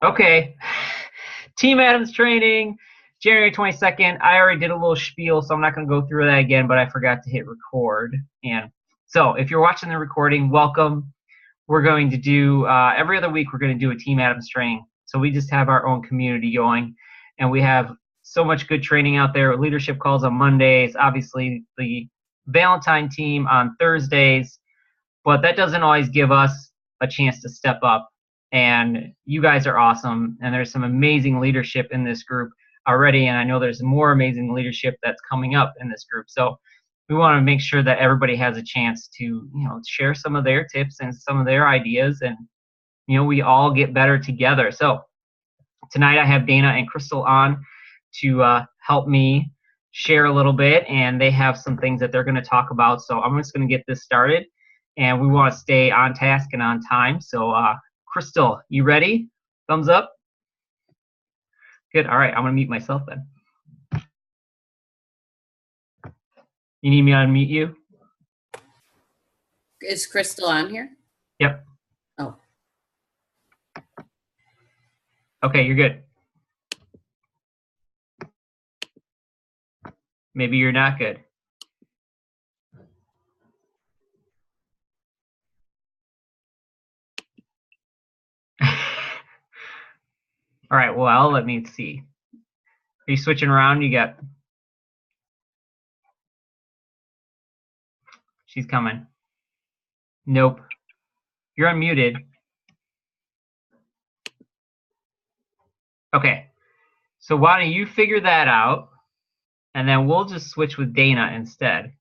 Okay. Team Adams training, January 22nd. I already did a little spiel, so I'm not going to go through that again, but I forgot to hit record. And so if you're watching the recording, welcome. We're going to do, every other week, we're going to do a Team Adams training. So we just have our own community going, and we have so much good training out there. Leadership calls on Mondays, obviously the Valentine team on Thursdays, but that doesn't always give us a chance to step up. And you guys are awesome, and there's some amazing leadership in this group already, and I know there's more amazing leadership that's coming up in this group. So we want to make sure that everybody has a chance to, share some of their tips and some of their ideas, and we all get better together. So tonight I have Dana and Crystal on to help me share a little bit, and they have some things that they're going to talk about. So I'm just going to get this started, and we want to stay on task and on time. So Crystal, you ready? Thumbs up. Good. All right. I'm going to mute myself then. You need me to unmute you? Is Crystal on here? Yep. Oh. Okay, you're good. Maybe you're not good. All right, well, let me see. Are you switching around? You got... She's coming. Nope. You're unmuted. Okay. So why don't you figure that out, and then we'll just switch with Dana instead.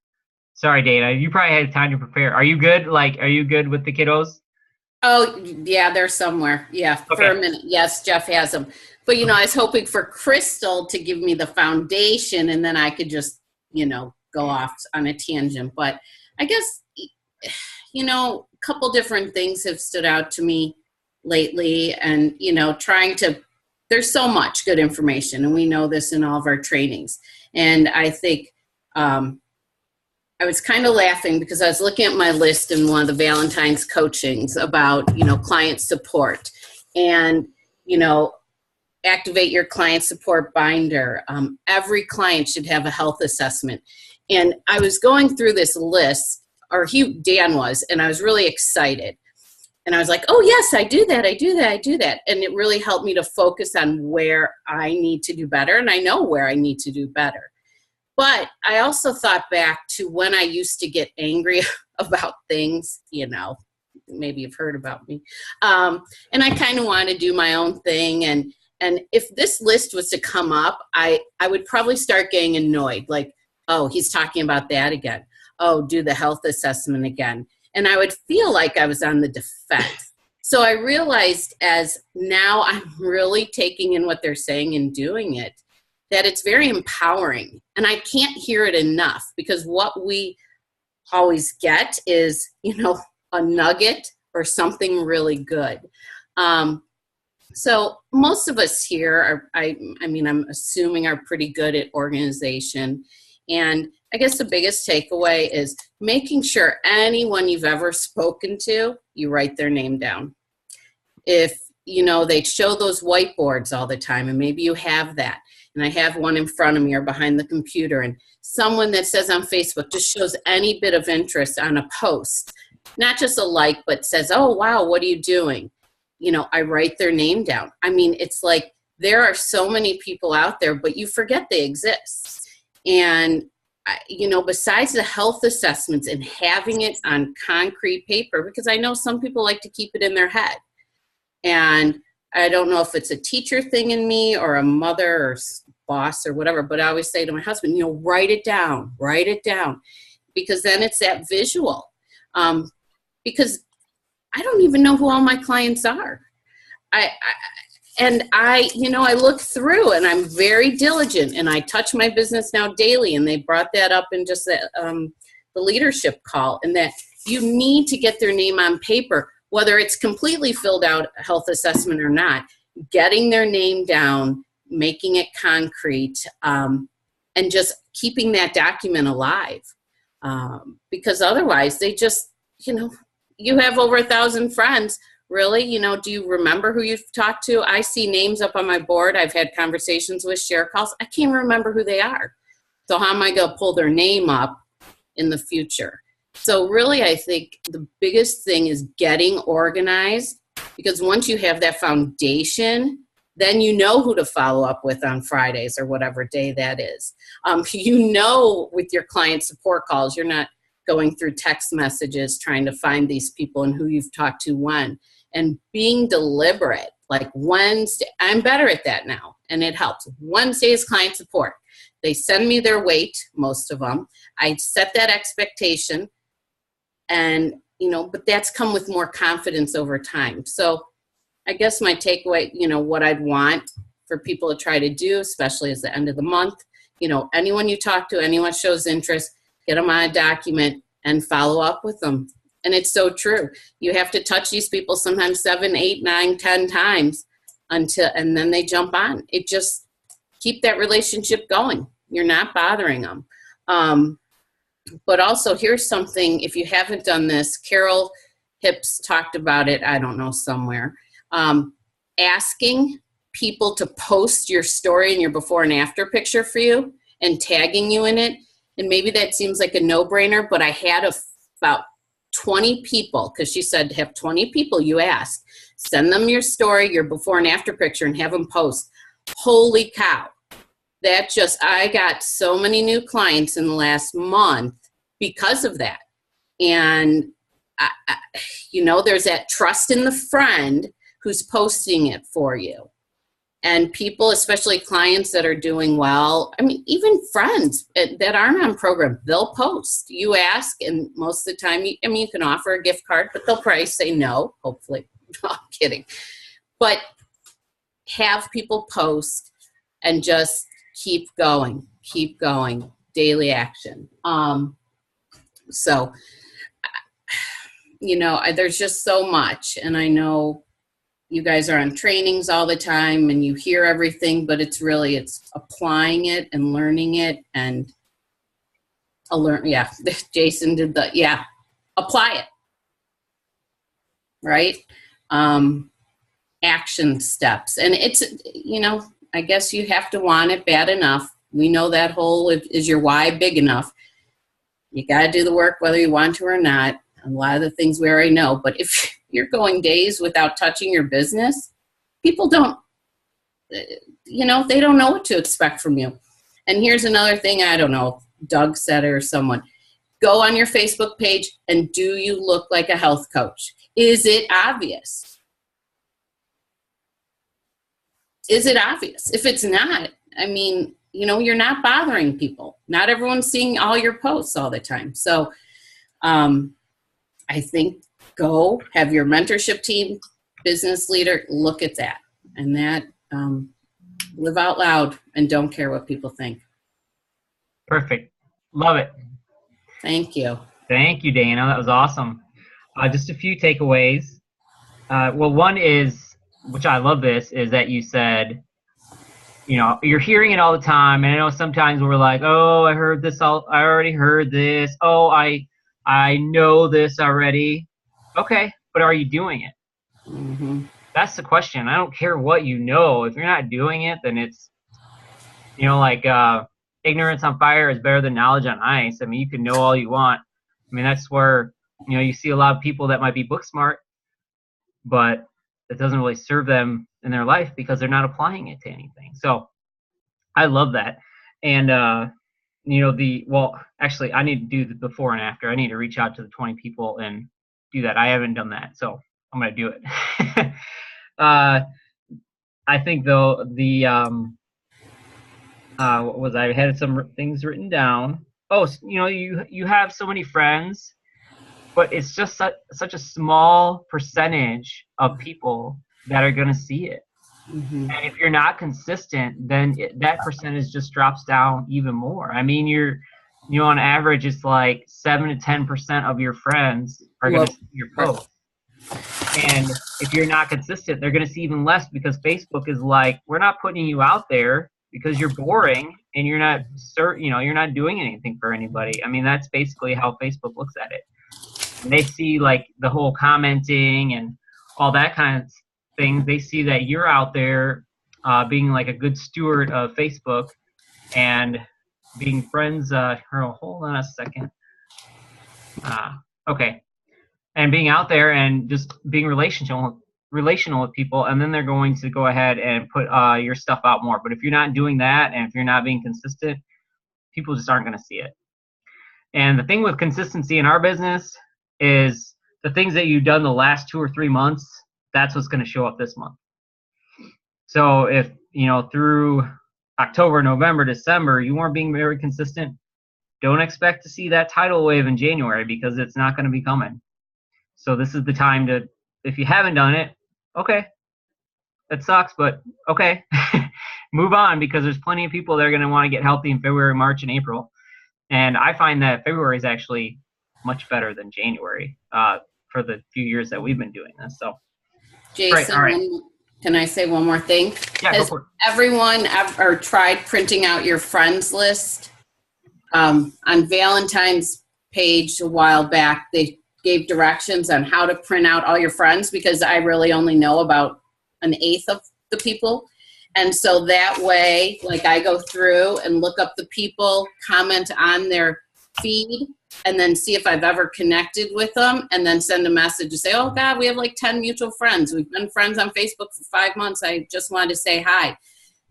Sorry, Dana. You probably had time to prepare. Are you good? Are you good with the kiddos? Oh, yeah, they're somewhere. Yeah, okay. For a minute. Yes, Jeff has them. But, I was hoping for Crystal to give me the foundation, and then I could just, go off on a tangent. But I guess, a couple different things have stood out to me lately, and, there's so much good information, and we know this in all of our trainings. And I think I was kind of laughing because I was looking at my list in one of the Valentine's coachings about, client support and, activate your client support binder. Every client should have a health assessment. And I was going through this list, or Dan was, and I was really excited. And I was like, oh, yes, I do that. And it really helped me to focus on where I need to do better. And I know where I need to do better. But I also thought back to when I used to get angry about things, maybe you've heard about me. And I kind of want to do my own thing. And if this list was to come up, I would probably start getting annoyed. Like, oh, he's talking about that again. Oh, do the health assessment again. And I would feel like I was on the defense. So I realized as now I'm really taking in what they're saying and doing it, that it's very empowering. And I can't hear it enough, because what we always get is, a nugget or something really good. So most of us here I'm assuming are pretty good at organization. And I guess the biggest takeaway is making sure anyone you've ever spoken to, you write their name down. If, they show those whiteboards all the time, and maybe you have that. And I have one in front of me or behind the computer, and someone that says on Facebook just shows any bit of interest on a post, not just a like, but says, oh, wow, what are you doing? I write their name down. I mean, it's like there are so many people out there, but you forget they exist. And, besides the health assessments and having it on concrete paper, because I know some people like to keep it in their head. And I don't know if it's a teacher thing in me or a mother or boss or whatever, but I always say to my husband, write it down, because then it's that visual. Because I don't even know who all my clients are. I look through, and I'm very diligent, and I touch my business now daily, and they brought that up in just the leadership call, and that you need to get their name on paper, whether it's completely filled out a health assessment or not, getting their name down, making it concrete, and just keeping that document alive. Because otherwise they just, you have over 1,000 friends. Really? Do you remember who you've talked to? I see names up on my board. I've had conversations with, share calls. I can't remember who they are. So how am I going to pull their name up in the future? So really, I think the biggest thing is getting organized, because once you have that foundation, then you know who to follow up with on Fridays or whatever day that is. With your client support calls, you're not going through text messages trying to find these people and who you've talked to when. And being deliberate, like Wednesday, I'm better at that now, and it helps. Wednesday is client support. They send me their weight, most of them. I set that expectation, and, but that's come with more confidence over time. So I guess my takeaway, what I'd want for people to try to do, especially as the end of the month, anyone you talk to, anyone shows interest, get them on a document and follow up with them. And it's so true. You have to touch these people sometimes 7, 8, 9, 10 times and then they jump on. It just keep that relationship going. You're not bothering them. But also, here's something, if you haven't done this, Carol Hips talked about it, I don't know, somewhere. Asking people to post your story and your before and after picture for you and tagging you in it. And maybe that seems like a no-brainer, but I had about 20 people, because she said have 20 people you ask. Send them your story, your before and after picture, and have them post. Holy cow. I got so many new clients in the last month because of that. And, there's that trust in the friend who's posting it for you. And people, especially clients that are doing well, even friends that aren't on program, they'll post. You ask, and most of the time, you can offer a gift card, but they'll probably say no, hopefully. No, I'm kidding. But have people post and just keep going, daily action. There's just so much, and I know you guys are on trainings all the time and you hear everything, but it's applying it and learning it and Jason did apply it, right? Action steps. And it's, I guess you have to want it bad enough. We know that whole, is your why big enough? You got to do the work whether you want to or not. A lot of the things we already know, but if you're going days without touching your business, people don't, they don't know what to expect from you. And here's another thing, I don't know, Doug said it or someone, go on your Facebook page and do you look like a health coach? Is it obvious? Is it obvious? If it's not, you're not bothering people. Not everyone's seeing all your posts all the time. So, I think go have your mentorship team, business leader, look at that. And that, live out loud and don't care what people think. Perfect. Love it. Thank you. Thank you, Dana. That was awesome. Just a few takeaways. One is, which I love this, is that you said, you're hearing it all the time. And I know sometimes we're like, oh, I heard this. I already heard this. Oh, I know this already. Okay, but are you doing it? Mm-hmm. That's the question. I don't care what you know. If you're not doing it, then it's, ignorance on fire is better than knowledge on ice. You can know all you want. That's where, you see a lot of people that might be book smart, but it doesn't really serve them in their life because they're not applying it to anything. So I love that. And, actually, I need to do the before and after. I need to reach out to the 20 people and do that. I haven't done that, so I'm going to do it. I think, though, I had some things written down. Oh, you have so many friends, but it's just such a small percentage of people that are going to see it. Mm-hmm. And if you're not consistent, then that percentage just drops down even more. You're on average, it's like 7 to 10% of your friends are going to see your post. And if you're not consistent, they're going to see even less, because Facebook is like, we're not putting you out there because you're boring and you're not you're not doing anything for anybody. That's basically how Facebook looks at it. And they see like the whole commenting and all that kind of things. They see that you're out there being like a good steward of Facebook and being friends. Hold on a second. Okay. And being out there and just being relational with people, and then they're going to go ahead and put your stuff out more. But if you're not doing that, and if you're not being consistent, people just aren't going to see it. And the thing with consistency in our business is the things that you've done the last 2 or 3 months, that's what's going to show up this month. So if, through October, November, December, you weren't being very consistent, don't expect to see that tidal wave in January, because it's not going to be coming. So this is the time to, if you haven't done it, okay, that sucks, but okay, move on, because there's plenty of people that are going to want to get healthy in February, March, and April. And I find that February is actually much better than January for the few years that we've been doing this. So, Jason, all right. Can I say one more thing? Yeah, Has go for it. everyone ever tried printing out your friends list? On Valentine's page a while back, they gave directions on how to print out all your friends, because I really only know about 1/8 of the people. And so that way, like, I go through and look up the people, comment on their feed, and then see if I've ever connected with them, and then send a message to say, oh God, we have like 10 mutual friends. We've been friends on Facebook for 5 months. I just wanted to say hi.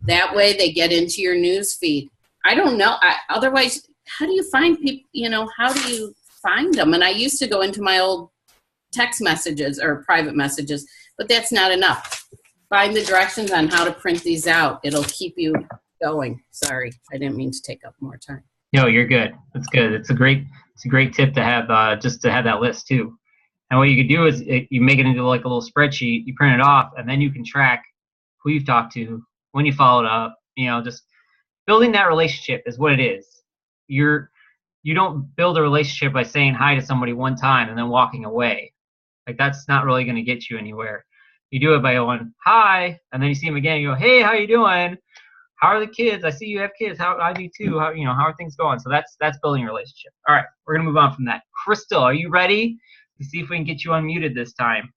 That way they get into your news feed. I don't know. Otherwise, how do you find people, how do you find them? And I used to go into my old text messages or private messages, but that's not enough. Find the directions on how to print these out. It'll keep you going. Sorry, I didn't mean to take up more time. No, you're good. That's good. It's a great tip to have, just to have that list too. And what you could do is you make it into like a little spreadsheet, you print it off, and then you can track who you've talked to, when you followed up. Just building that relationship is what it is. You don't build a relationship by saying hi to somebody one time and then walking away. Like, that's not really going to get you anywhere. You do it by going hi, and then you see them again. You go, hey, how you doing? How are the kids? I see you have kids. I do too. How are things going? So that's building a relationship. All right, we're gonna move on from that. Crystal, are you ready to see if we can get you unmuted this time?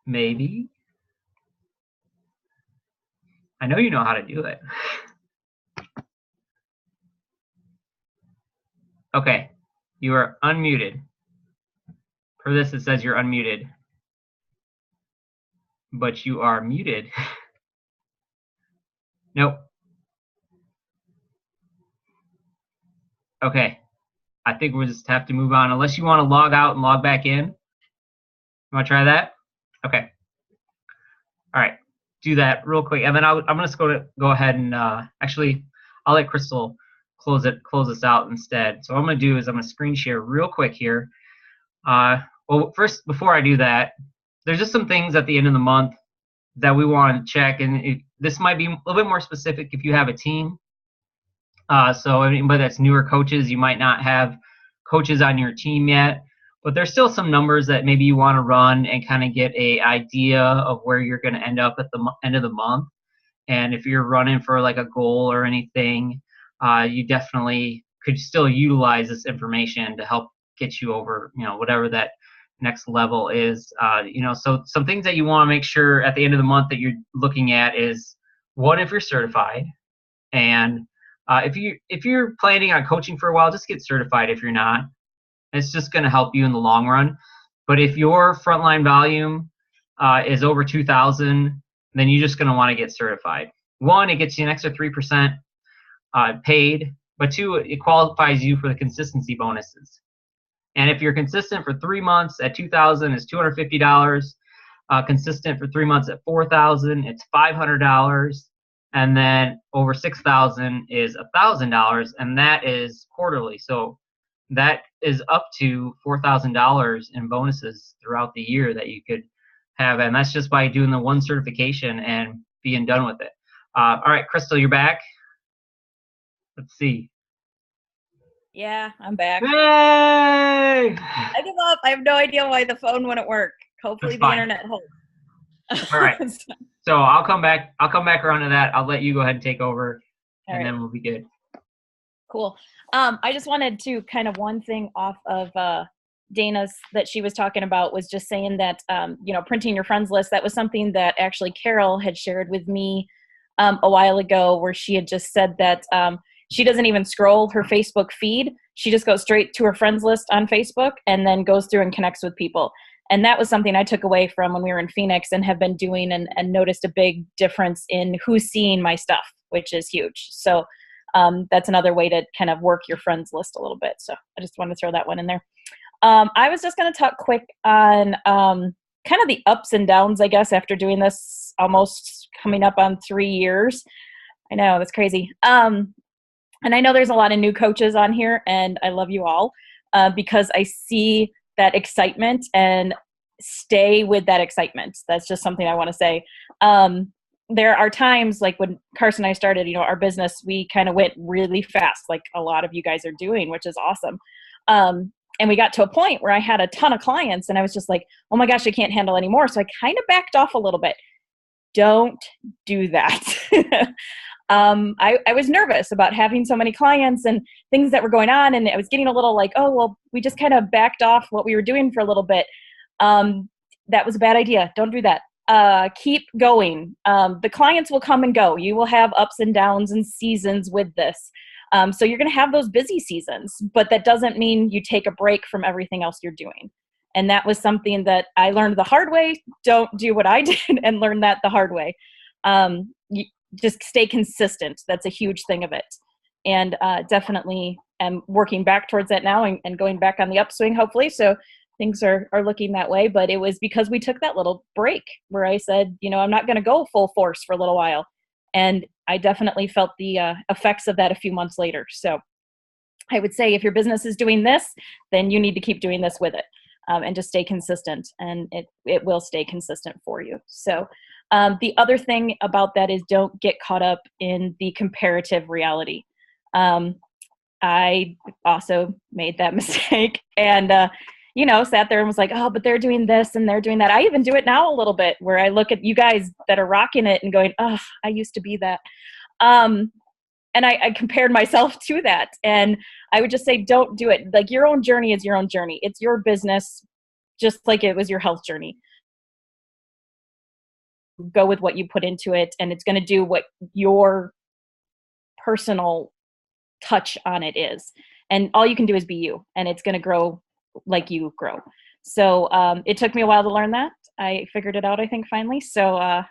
Maybe. I know you know how to do it. Okay, you are unmuted. For this, it says you're unmuted, but you are muted. Nope. Okay, I think we'll just have to move on, unless you want to log out and log back in. You want to try that? Okay. All right, do that real quick, and then I'm just going to go ahead and actually, I'll let Crystal close this out instead. So what I'm going to do is I'm going to screen share real quick here. Well, first, before I do that, there's just some things at the end of the month that we want to check, and this might be a little bit more specific if you have a team. So anybody that's newer coaches, you might not have coaches on your team yet, but there's still some numbers that maybe you want to run and kind of get an idea of where you're going to end up at the end of the month. And if you're running for like a goal or anything, you definitely could still utilize this information to help get you over, whatever that next level is. So some things that you want to make sure at the end of the month that you're looking at is, one, if you're certified, and if you're planning on coaching for a while, just get certified. If you're not, it's just going to help you in the long run. But if your frontline volume is over 2,000, then you're just going to want to get certified. One, it gets you an extra 3% paid, but two, it qualifies you for the consistency bonuses. And if you're consistent for 3 months at 2,000, it's $250. Consistent for 3 months at 4,000, it's $500. And then over 6,000 is $1,000, and that is quarterly. So that is up to $4,000 in bonuses throughout the year that you could have, and that's just by doing the one certification and being done with it. All right, Crystal, you're back. Let's see. Yeah, I'm back. Yay! I give up. I have no idea why the phone wouldn't work. Hopefully the internet holds. All right. So I'll come back around to that. I'll let you go ahead and take over, and then we'll be good. Cool. I just wanted to kind of one thing off of Dana's that she was talking about was just saying that, printing your friends list, that was something that actually Carol had shared with me a while ago, where she had just said that she doesn't even scroll her Facebook feed. She just goes straight to her friends list on Facebook and then goes through and connects with people. And that was something I took away from when we were in Phoenix and have been doing, and noticed a big difference in who's seeing my stuff, which is huge. So that's another way to kind of work your friends list a little bit. So I just wanted to throw that one in there. I was just going to talk quick on kind of the ups and downs, I guess, after doing this almost coming up on 3 years. I know, that's crazy. And I know there's a lot of new coaches on here, and I love you all because I see that excitement and stay with that excitement. That's just something I want to say. There are times, like when Carson and I started, our business, we kind of went really fast, like a lot of you guys are doing, which is awesome. And we got to a point where I had a ton of clients and I was just like, oh my gosh, I can't handle anymore. So I kind of backed off a little bit. Don't do that. I was nervous about having so many clients and things that were going on. And I was getting a little like, oh, well, we just kind of backed off what we were doing for a little bit. That was a bad idea. Don't do that. Keep going. The clients will come and go. You will have ups and downs and seasons with this. So you're going to have those busy seasons, but that doesn't mean you take a break from everything else you're doing. And that was something that I learned the hard way. Don't do what I did and learn that the hard way. You just stay consistent. That's a huge thing of it. And definitely am working back towards that now and going back on the upswing, hopefully. So things are looking that way. But it was because we took that little break where I said, I'm not going to go full force for a little while. And I definitely felt the effects of that a few months later. So I would say if your business is doing this, then you need to keep doing this with it and just stay consistent, and it will stay consistent for you. So the other thing about that is don't get caught up in the comparative reality. I also made that mistake and, sat there and was like, oh, but they're doing this and they're doing that. I even do it now a little bit where I look at you guys that are rocking it and going, oh, I used to be that. And I compared myself to that. And I would just say, don't do it. Like, your own journey is your own journey. It's your business, just like it was your health journey. Go with what you put into it, and it's going to do what your personal touch on it is. And all you can do is be you, and it's going to grow like you grow. So it took me a while to learn that. I figured it out, I think, finally. So,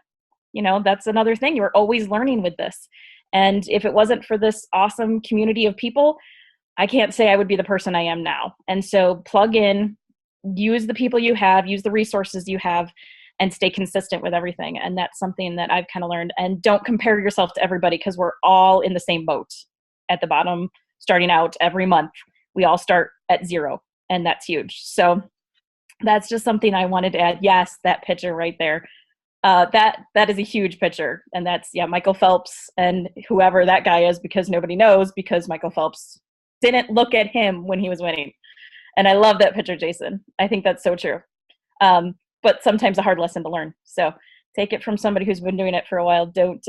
that's another thing. You're always learning with this. And if it wasn't for this awesome community of people, I can't say I would be the person I am now. And so plug in, use the people you have, use the resources you have, and stay consistent with everything. And that's something that I've kind of learned. And don't compare yourself to everybody, because we're all in the same boat at the bottom, starting out every month. We all start at zero, and that's huge. So that's just something I wanted to add. Yes, that picture right there. That is a huge picture. And that's, Michael Phelps and whoever that guy is, because nobody knows, because Michael Phelps didn't look at him when he was winning. And I love that picture, Jason. I think that's so true. But sometimes a hard lesson to learn. So take it from somebody who's been doing it for a while. Don't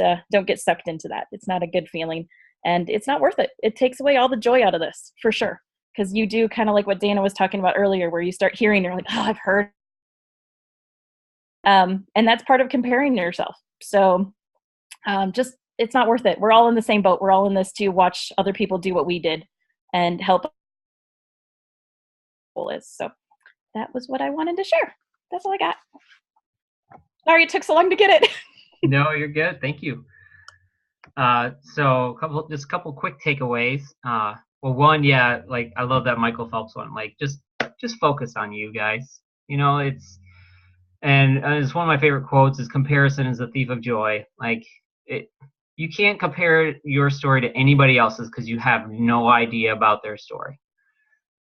get sucked into that. It's not a good feeling, and it's not worth it. It takes away all the joy out of this, for sure. Because you do kind of like what Dana was talking about earlier, where you start hearing, you're like, oh, I've heard. And that's part of comparing yourself. So just, it's not worth it. We're all in the same boat. We're all in this to watch other people do what we did and help. So that was what I wanted to share. That's all I got. Sorry it took so long to get it. No, you're good. Thank you. So a couple quick takeaways. Well, one, like I love that Michael Phelps one. Like just focus on you guys. It's one of my favorite quotes is, comparison is the thief of joy. Like you can't compare your story to anybody else's because you have no idea about their story.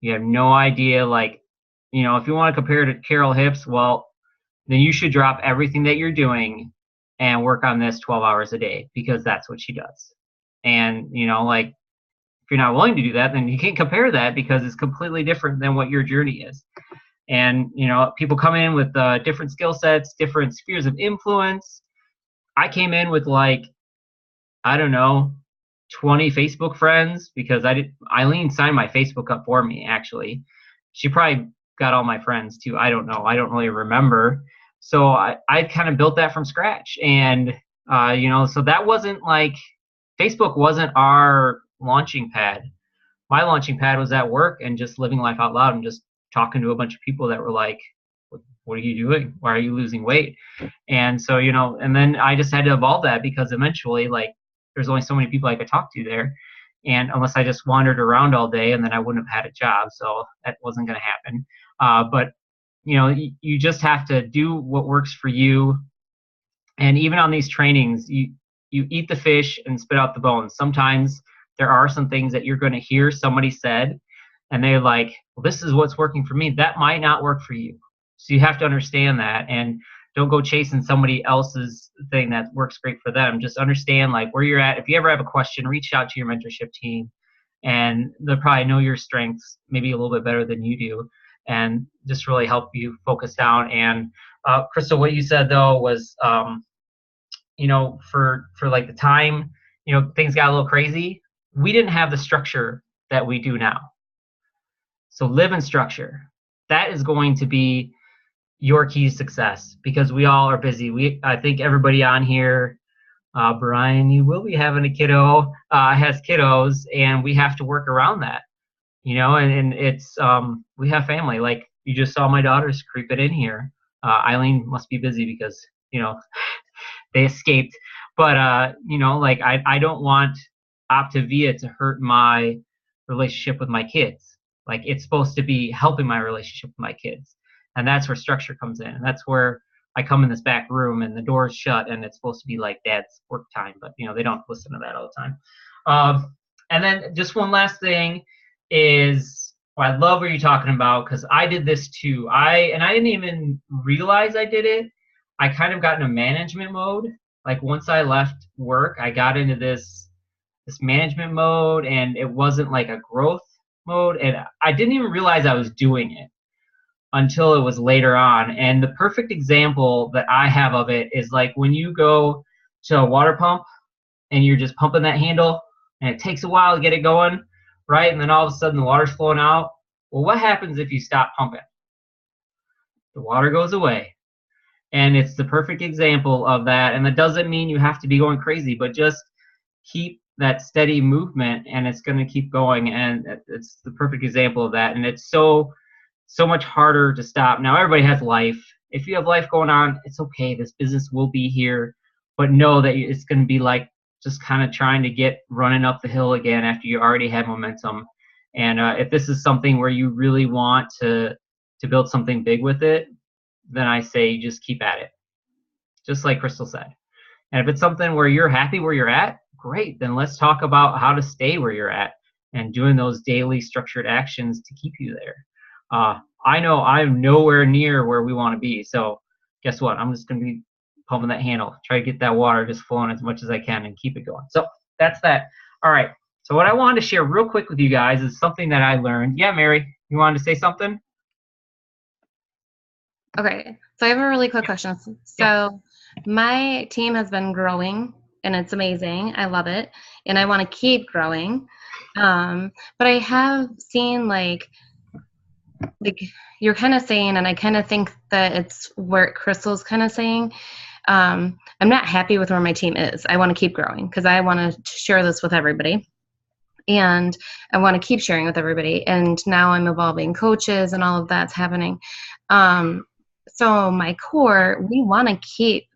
You have no idea, like, if you want to compare to Carol Hips, well, then you should drop everything that you're doing and work on this 12 hours a day, because that's what she does. And, like, if you're not willing to do that, then you can't compare that, because it's completely different than what your journey is. And, people come in with different skill sets, different spheres of influence. I came in with 20 Facebook friends, because Eileen signed my Facebook up for me, actually. She probably got all my friends too? I don't know. I don't really remember. So I kind of built that from scratch. And, so that wasn't like, Facebook wasn't our launching pad. My launching pad was at work and just living life out loud and just talking to a bunch of people that were like, what are you doing? Why are you losing weight? And so, and then I just had to evolve that because eventually, like, there's only so many people I could talk to there. And unless I just wandered around all day, and then I wouldn't have had a job. So that wasn't going to happen. But, you just have to do what works for you. And even on these trainings, you eat the fish and spit out the bones. Sometimes there are some things that you're going to hear somebody said, and they're like, well, this is what's working for me. That might not work for you. So you have to understand that, and don't go chasing somebody else's thing that works great for them. Just understand like where you're at. If you ever have a question, reach out to your mentorship team, and they'll probably know your strengths maybe a little bit better than you do, and just really help you focus down. And Crystal, what you said though was, for like the time, things got a little crazy. We didn't have the structure that we do now. So live in structure. That is going to be your key to success, because we all are busy. I think everybody on here, Brian, you will be having a kiddo, has kiddos, and we have to work around that, and it's, we have family. Like you just saw my daughters creeping in here. Eileen must be busy because, they escaped. But, like I don't want Optavia to hurt my relationship with my kids. Like it's supposed to be helping my relationship with my kids. And that's where structure comes in. And that's where I come in this back room and the door's shut and it's supposed to be like dad's work time. But, they don't listen to that all the time. And then just one last thing is, I love what you're talking about, because I did this too. I didn't even realize I did it. I kind of got into management mode. Like once I left work, I got into this management mode, and it wasn't like a growth mode. And I didn't even realize I was doing it until it was later on. And the perfect example that I have of it is like when you go to a water pump and you're just pumping that handle and it takes a while to get it going, right? And then all of a sudden the water's flowing out. Well, what happens if you stop pumping? The water goes away. And it's the perfect example of that. And that doesn't mean you have to be going crazy, but just keep that steady movement and it's going to keep going. And it's the perfect example of that. And it's so much harder to stop. Now, everybody has life. If you have life going on, it's okay. This business will be here. But know that it's going to be like just kind of trying to get running up the hill again after you already had momentum. And if this is something where you really want to build something big with it, then I say just keep at it, just like Crystal said. And if it's something where you're happy where you're at, great. Then let's talk about how to stay where you're at and doing those daily structured actions to keep you there. I know I'm nowhere near where we want to be. So guess what? I'm just going to be pumping that handle, try to get that water just flowing as much as I can and keep it going. So that's that. All right. So what I wanted to share real quick with you guys is something that I learned. Yeah, Mary, you wanted to say something? Okay. So I have a really quick question. So my team has been growing and it's amazing. I love it. And I want to keep growing. But I have seen like you're kind of saying, and I kind of think that it's where Crystal's kind of saying, I'm not happy with where my team is. I want to keep growing because I want to share this with everybody. And I want to keep sharing with everybody. And now I'm evolving coaches and all of that's happening. So my core, we want to keep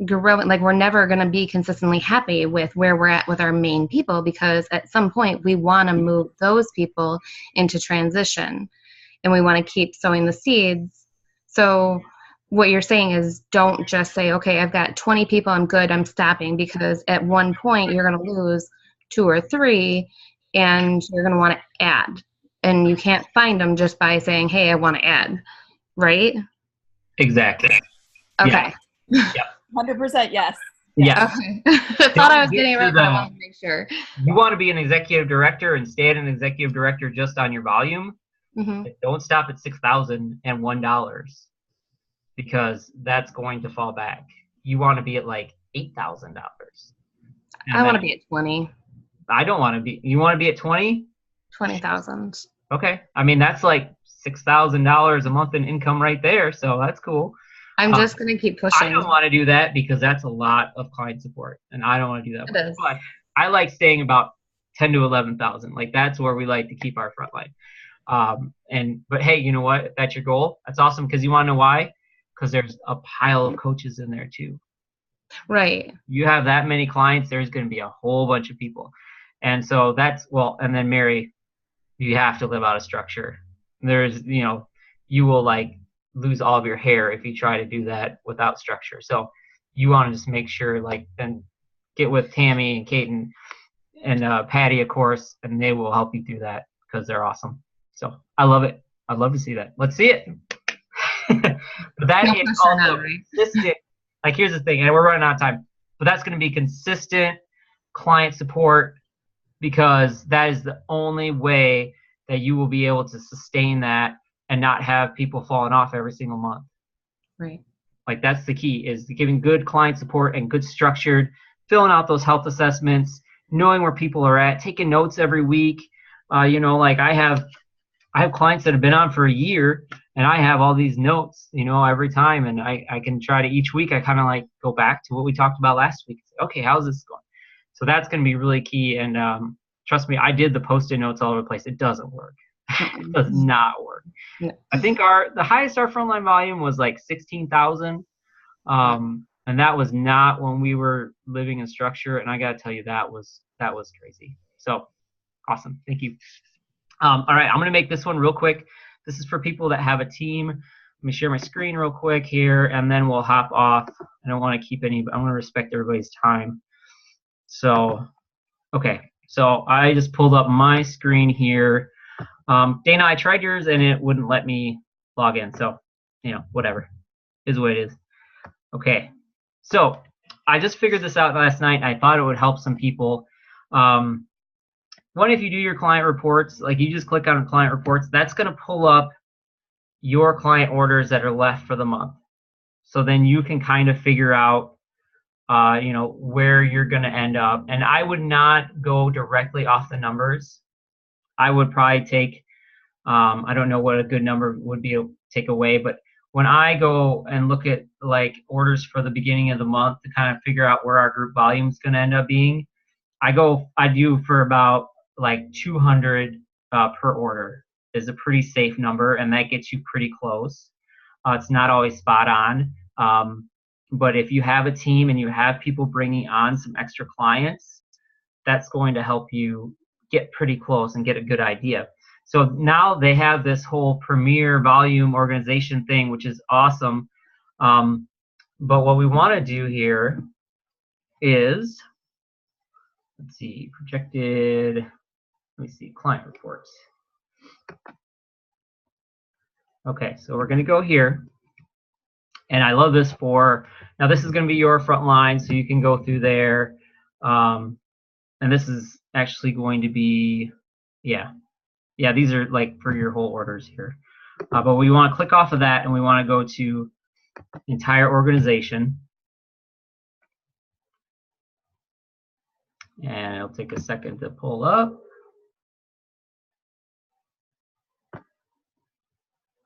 growing. Like we're never going to be consistently happy with where we're at with our main people, because at some point we want to move those people into transition and we want to keep sowing the seeds. So what you're saying is don't just say, okay, I've got 20 people, I'm good, I'm stopping, because at one point you're going to lose 2 or 3 and you're going to want to add, and you can't find them just by saying, hey, I want to add, right? Exactly. Okay. Yeah. 100% yes. Yeah. Okay. I thought I was getting it right, but I wanted to make sure. You want to be an executive director and stay at an executive director just on your volume. Mm-hmm. Don't stop at $6,001, because that's going to fall back. You want to be at like $8,000. I want to be at 20. I don't want to be. You want to be at 20? 20,000. Okay. I mean, that's like $6,000 a month in income right there. So that's cool. I'm just going to keep pushing. I don't want to do that because that's a lot of client support, and I don't want to do that. It is. But I like staying about 10 to 11,000. Like that's where we like to keep our front line. But hey, you know what? If that's your goal, that's awesome. Because you want to know why? Because there's a pile of coaches in there too. Right. You have that many clients, there's going to be a whole bunch of people. And so and then Mary, you have to live out a structure. There's, you will like lose all of your hair if you try to do that without structure. So you want to just make sure, like, then get with Tammy and Kate and Patty, of course, and they will help you do that because they're awesome. So I love it. I'd love to see that. Let's see it. But that is also consistent. Like, here's the thing, and we're running out of time, but that's going to be consistent client support, because that is the only way that you will be able to sustain that and not have people falling off every single month. Right. Like, that's the key, is giving good client support and good structured, filling out those health assessments, knowing where people are at, taking notes every week. Like I have clients that have been on for a year, and I have all these notes, every time, and I can try to, each week I kind of like go back to what we talked about last week. Okay, how's this going? So that's going to be really key. And trust me, I did the Post-it notes all over the place. It doesn't work. It does not work. Yeah. I think the highest our frontline volume was like 16,000. And that was not when we were living in structure. And I got to tell you, that was crazy. So awesome. Thank you. All right, I'm going to make this one real quick. This is for people that have a team. Let me share my screen real quick here, and then we'll hop off. I don't want to keep I want to respect everybody's time. So, okay. So I just pulled up my screen here. Dana, I tried yours, and it wouldn't let me log in. So, whatever. Is what it is. Okay. So I just figured this out last night. I thought it would help some people. One, if you do your client reports, like you just click on client reports, that's going to pull up your client orders that are left for the month. So then you can kind of figure out, where you're going to end up. And I would not go directly off the numbers. I would probably take, I don't know what a good number would be to take away, but when I go and look at like orders for the beginning of the month to kind of figure out where our group volume is going to end up being, I do for about like 200 per order is a pretty safe number, and that gets you pretty close. It's not always spot on, but if you have a team and you have people bringing on some extra clients, that's going to help you get pretty close and get a good idea. So now they have this whole Premier volume organization thing, which is awesome. But what we want to do here is, let's see, projected. Let me see, client reports. Okay, so we're going to go here. And I love this now this is going to be your front line, so you can go through there. And this is actually going to be, yeah, these are like for your whole orders here. But we want to click off of that, and we want to go to entire organization. And it'll take a second to pull up.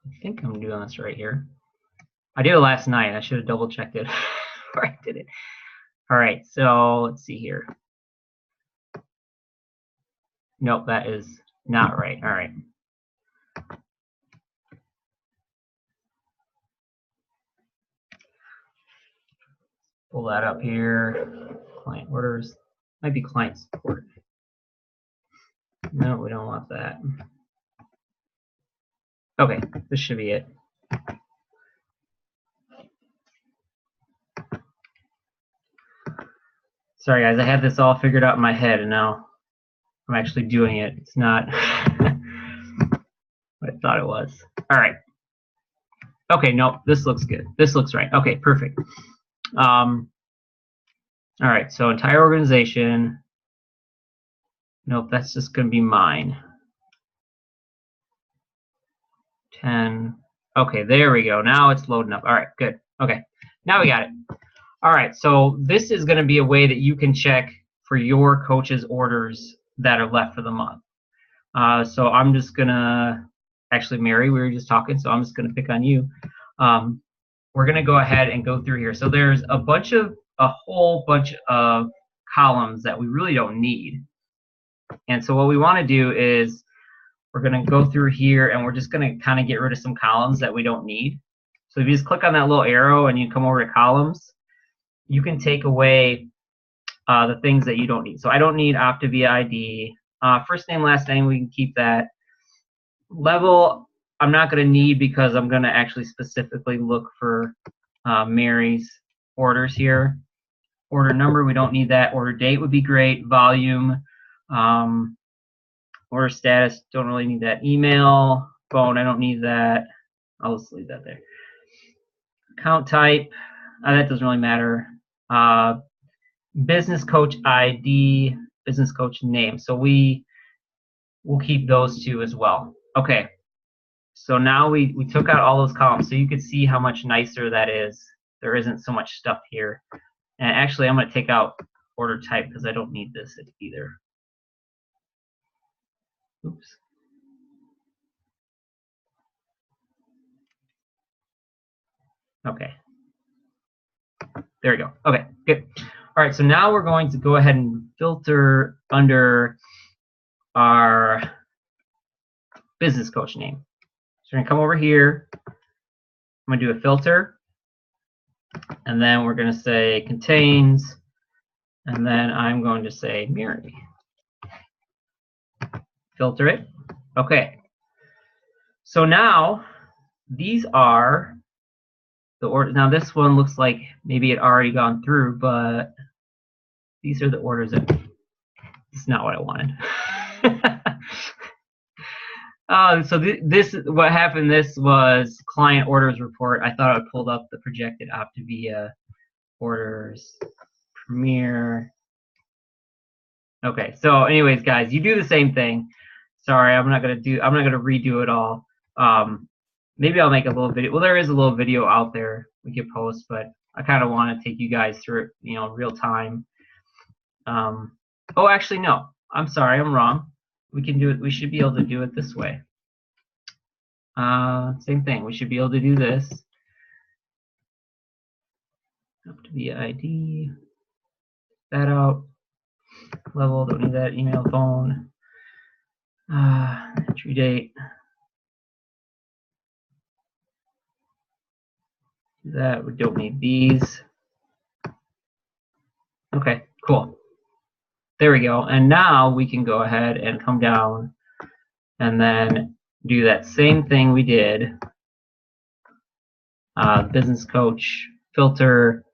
I think I'm doing this right here. I did it last night. I should have double checked it before I did it. All right, so let's see here. Nope, that is not right. All right. Pull that up here. Client orders. Might be client support. No, we don't want that. Okay, this should be it. Sorry guys, I had this all figured out in my head, and now I'm actually doing it. It's not what I thought it was. All right. Okay, no, this looks good. This looks right. Okay, perfect. All right, so entire organization. Nope, that's just going to be mine. 10. Okay, there we go. Now it's loading up. All right, good. Okay, now we got it. All right, so this is going to be a way that you can check for your coach's orders that are left for the month. So I'm just going to actually, Mary, we were just talking, so I'm just going to pick on you. We're going to go ahead and go through here. So there's a whole bunch of columns that we really don't need. And so what we want to do is we're going to go through here, and we're just going to kind of get rid of some columns that we don't need. So if you just click on that little arrow and you come over to columns, you can take away the things that you don't need. So I don't need Optavia ID. First name, last name, we can keep that. Level, I'm not going to need because I'm going to actually specifically look for Mary's orders here. Order number, we don't need that. Order date would be great. Volume, order status, don't really need that. Email, phone, I don't need that. I'll just leave that there. Account type, that doesn't really matter. Business coach ID, business coach name. So we'll keep those two as well. Okay. So now we took out all those columns, so you could see how much nicer that is. There isn't so much stuff here. And actually, I'm going to take out order type because I don't need this either. Oops. Okay. There we go. Okay, good. All right, so now we're going to go ahead and filter under our business coach name. So we're going to come over here. I'm going to do a filter. And then we're going to say contains. And then I'm going to say Mary. Filter it. Okay. So now these are the orders. Now this one looks like maybe it already gone through, but these are the orders that it's not what I wanted. So this what happened. This was client orders report. I thought I pulled up the projected Optavia orders Premier. Okay. So anyways, guys, you do the same thing. Sorry, I'm not gonna redo it all. Maybe I'll make a little video. Well, there is a little video out there we could post, but I kind of want to take you guys through it, real time. Oh, actually, no. I'm sorry, I'm wrong. We can do it. We should be able to do it this way. Same thing. We should be able to do this. Optavia ID. That out. Level. Don't need that. Email, phone. Entry date. Do that. We don't need these. Okay. Cool. There we go. And now we can go ahead and come down and then do that same thing we did. Business coach, filter.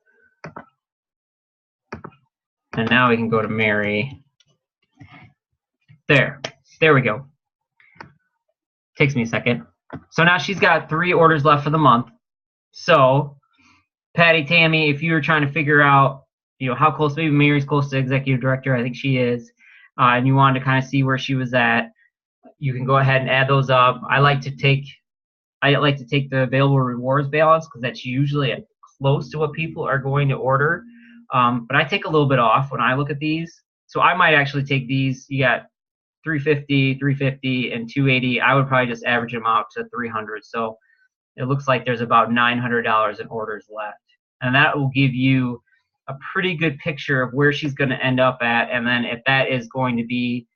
And now we can go to Mary. There we go. Takes me a second. So now she's got 3 orders left for the month. So, Patty, Tammy, if you were trying to figure out how close, maybe Mary's close to executive director, I think she is, and you wanted to kind of see where she was at, you can go ahead and add those up. I like to take the available rewards balance because that's usually close to what people are going to order. But I take a little bit off when I look at these. So I might actually take these. You got 350, 350, and 280. I would probably just average them out to 300. So it looks like there's about $900 in orders left. And that will give you a pretty good picture of where she's going to end up at. And then if that is going to be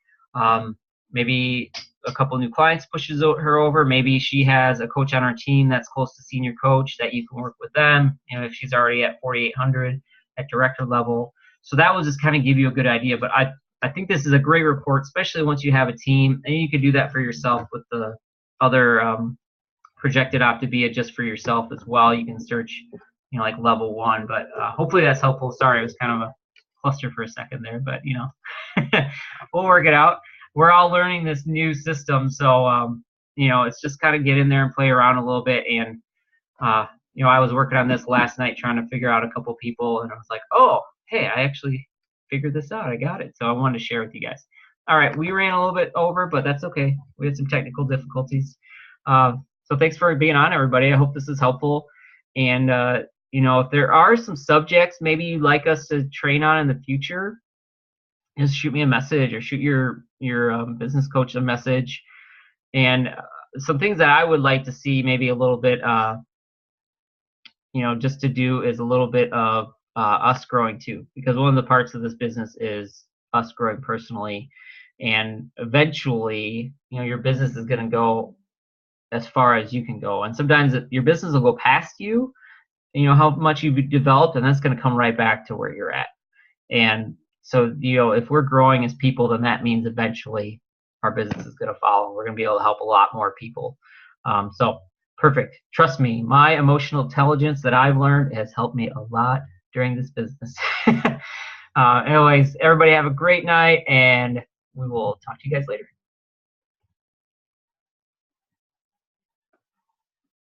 maybe a couple new clients pushes her over, maybe she has a coach on her team that's close to senior coach that you can work with them, if she's already at 4,800 at director level. So that will just kind of give you a good idea. But I think this is a great report, especially once you have a team, and you could do that for yourself with the other projected Optavia just for yourself as well. You can search like level 1, but hopefully that's helpful. Sorry, it was kind of a cluster for a second there, but we'll work it out. We're all learning this new system, so it's just kind of get in there and play around a little bit. And I was working on this last night trying to figure out a couple people, and I was like, oh, hey, I actually figured this out. I got it. So I wanted to share with you guys. All right, we ran a little bit over, but that's okay. We had some technical difficulties. So thanks for being on, everybody. I hope this is helpful. And if there are some subjects maybe you'd like us to train on in the future, just shoot me a message or shoot your business coach a message. And some things that I would like to see maybe a little bit, just to do is a little bit of us growing too, because one of the parts of this business is us growing personally, and eventually, your business is going to go as far as you can go, and sometimes your business will go past you, how much you've developed, and that's going to come right back to where you're at. And so, if we're growing as people, then that means eventually our business is going to follow. We're going to be able to help a lot more people. So perfect. Trust me, my emotional intelligence that I've learned has helped me a lot during this business. Anyways, everybody have a great night, and we will talk to you guys later.